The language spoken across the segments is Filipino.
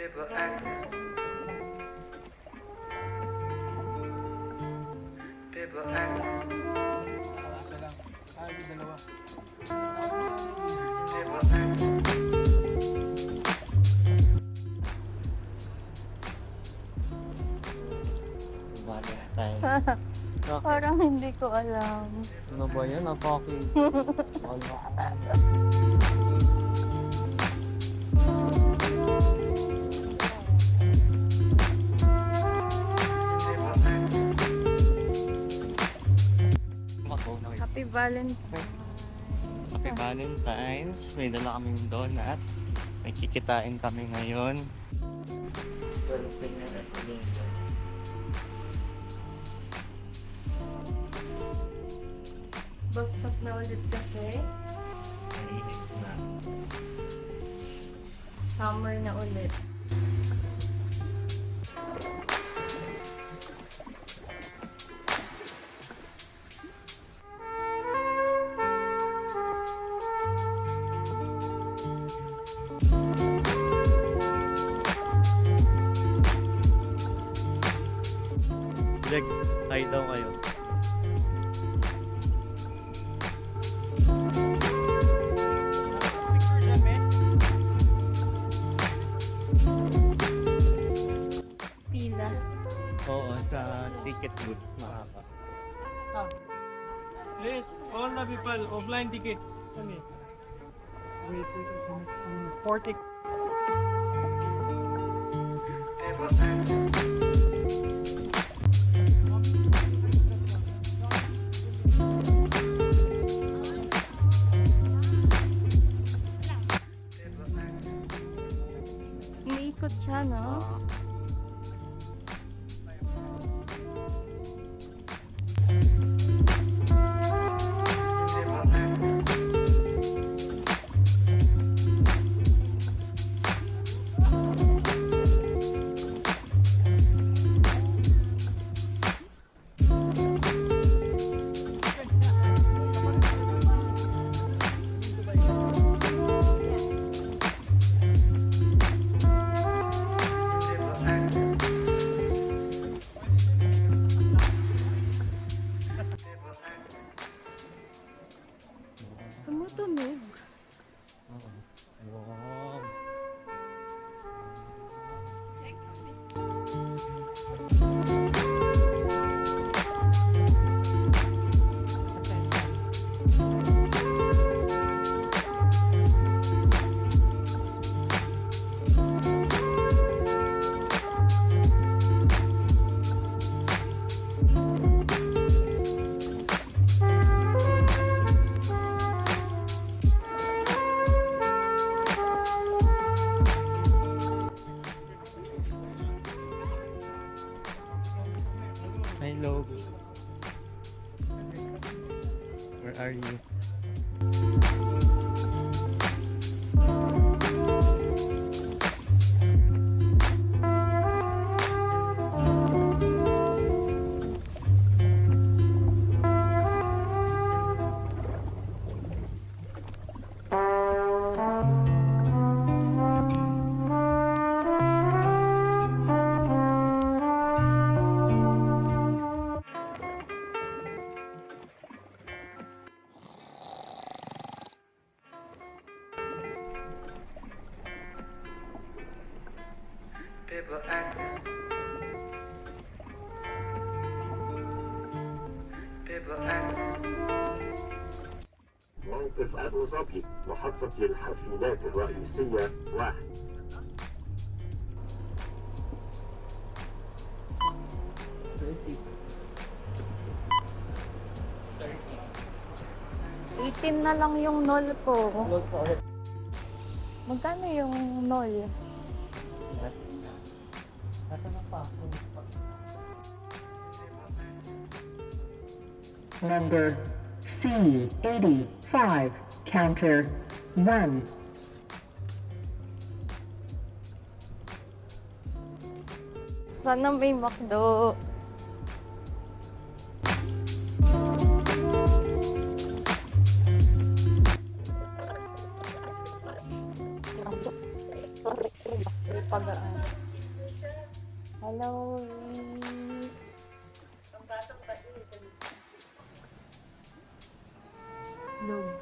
Paper act. Paper act. Paper act. Valentine. Parang hindi ko alam. Ano ba yan? Napaki. Ano? Happy Valentine. Happy Valentine's. May dala kaming donut. May kikitain kami ngayon. Bus stop na ulit kasi. Mainit na. Summer na ulit. Leg, hi daw kayo. Pila. Oo, sa ticket booth. Makaka. Please, all the people, offline ticket. Wait, it's 40. Paper act. Umiikot siya, no? Tumutunog. Wow. Hello. Where are you? Paper act. Paper act. موقف أبو ظبي محطة الحافلات الرئيسية 1. $18 na lang yung nol ko. Magkano yung nol? Number C85, counter 1. Sana may McDo. Pagaan. Logs.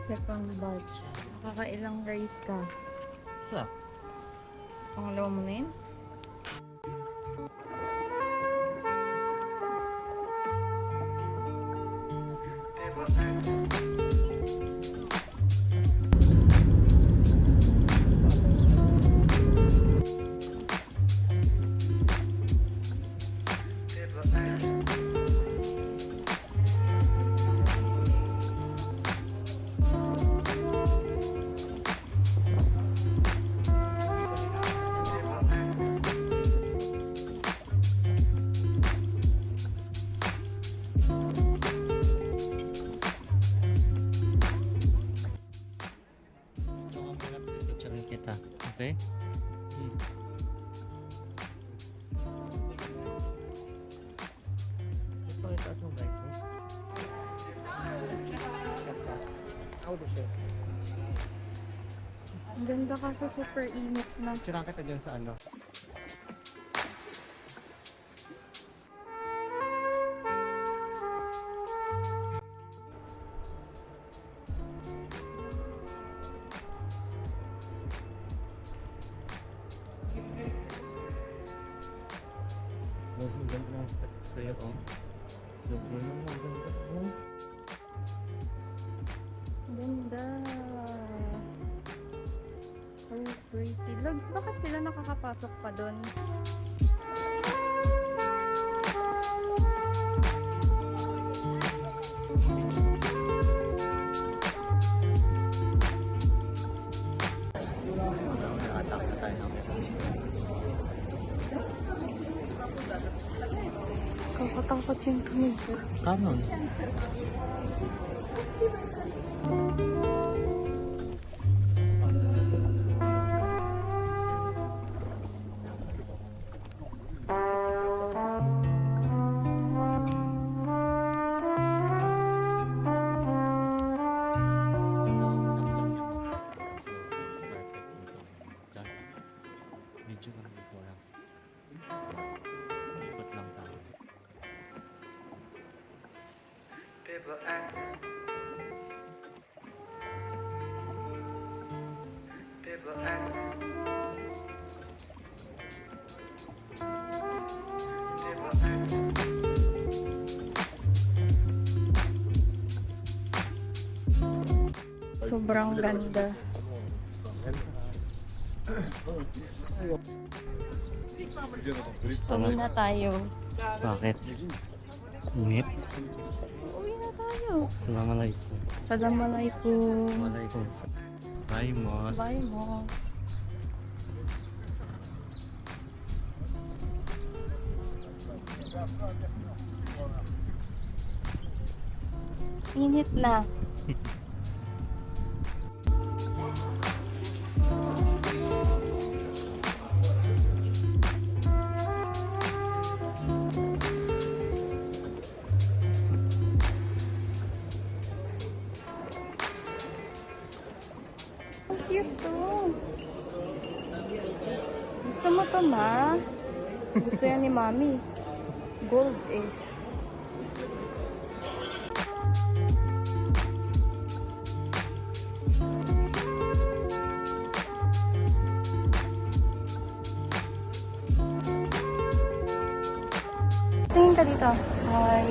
Second batch. Nakakailang rice ka? Isa. Pangalawa mo na yun? Table X. Table X. Table X. Ito ang mga picture kita. Okay? Ito itaas mo bike mo. Ang ganda ka sa super init na. Tira kita dyan sa ano. Mas ang ganda ng sa'yo, oh. Ganda naman, ang ganda, oh. Ang ganda. So pretty. Logs, bakit sila nakakapasok pa doon? Atak na tayo. Kakatakot yung tunog. Kanon. Video lang dito lang. Ikot lang tayo. Table X. Table X. Table X. Sobrang ganda. Gusto Uwi na tayo. Bakit? Init? Uwi na tayo. Assalamualaikum. Assalamualaikum. Waalaikumsalam. Bye, Mos. Bye, Mos. Init na. Ang cute to. Gusto mo to, ma? Gusto yan ni mami. Gold eh. Tingin ka dito. Hi.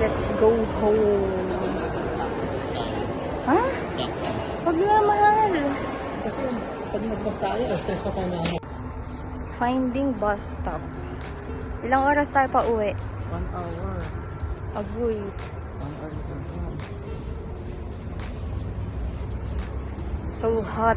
Let's go home. Ha? Wag na, mahal. Kasi pag nag-bus tayo, stress pa tayo na ako. Finding bus stop. Ilang oras tayo pa uwi? 1 hour. Agoy. 1 hour. So hot.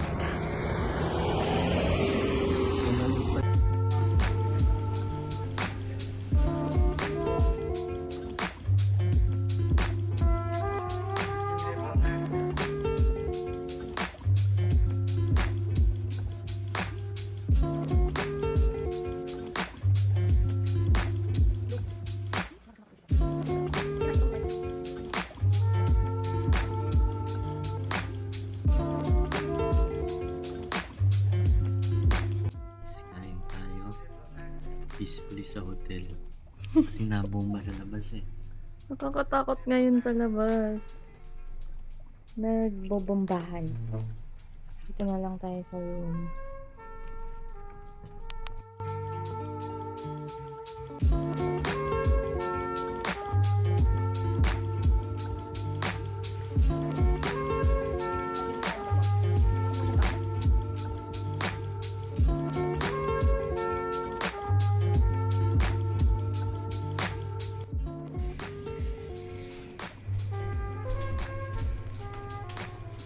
peacefully sa hotel. Kasi nabomba sa labas eh. Nakakatakot ngayon sa labas. Nagbobombahan. Dito na lang tayo sa room.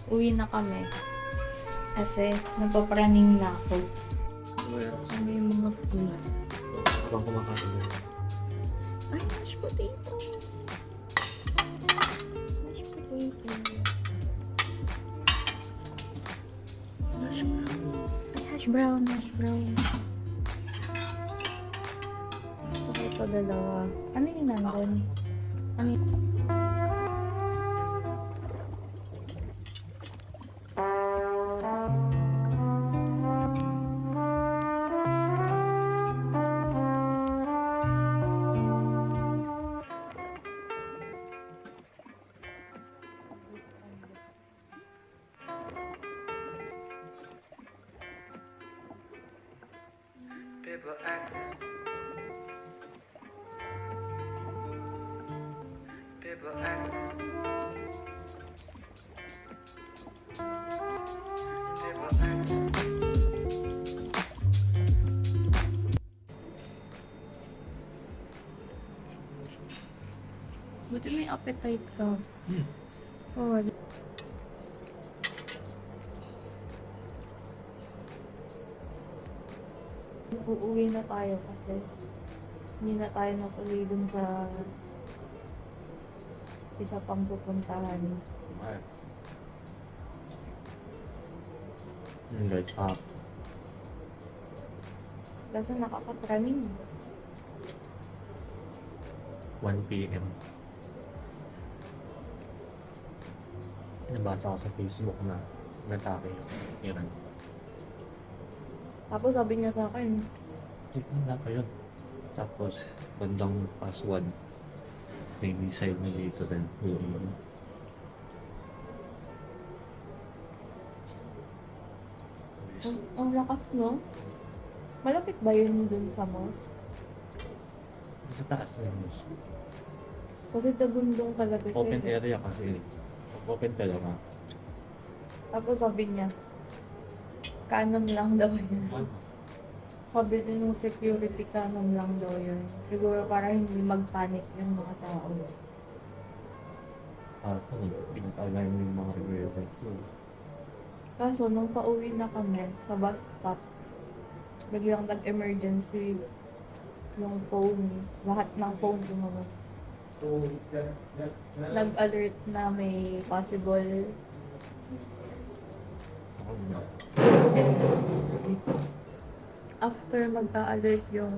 Uwi na kami. Kasi napapraning na ako. Ano yung mga food? Habang kumakain. Ay, mashed potato. Mashed potato. Ay, hash brown, hash brown. Gusto ko ito dalawa. Ano yung nandun? Ano yung... People acting. People acting. People acting. Buti may appetite ka. Oh, wala. Uuwi na tayo kasi hindi na tayo natuloy dun sa isa pang pupuntahan. Ay. Yun guys, Kasi nakakapraning. 1 PM. Nabasa ko sa Facebook na natake yung Iran. Tapos sabi niya sa akin, Wala pa yun. Tapos, bandang past 1, may missile na dito rin. ang lakas no? Malapit ba yun dun sa mosque? Sa taas na yun. Kasi dagundong talaga siya Open eh. area kasi. Open talaga. Tapos sabi niya, kanon lang daw yun. Sabi din yung security, kanon lang daw yun. Siguro para hindi mag-panic yung mga tao. Pinag-alarm yung mga residents. Kaso, nung pauwi na kami sa bus stop, biglang nag-emergency yung phone. Lahat ng phone gumamit. Nag-alert na may possible accident. After mag-alert yung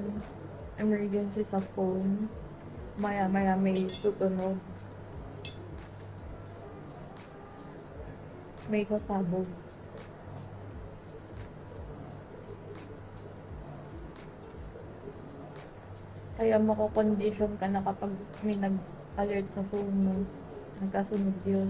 emergency sa phone, maya-maya may tutunog. May kasabog. Kaya mako-condition ka na kapag may nag-alert sa phone mo. Nagkasunod yun.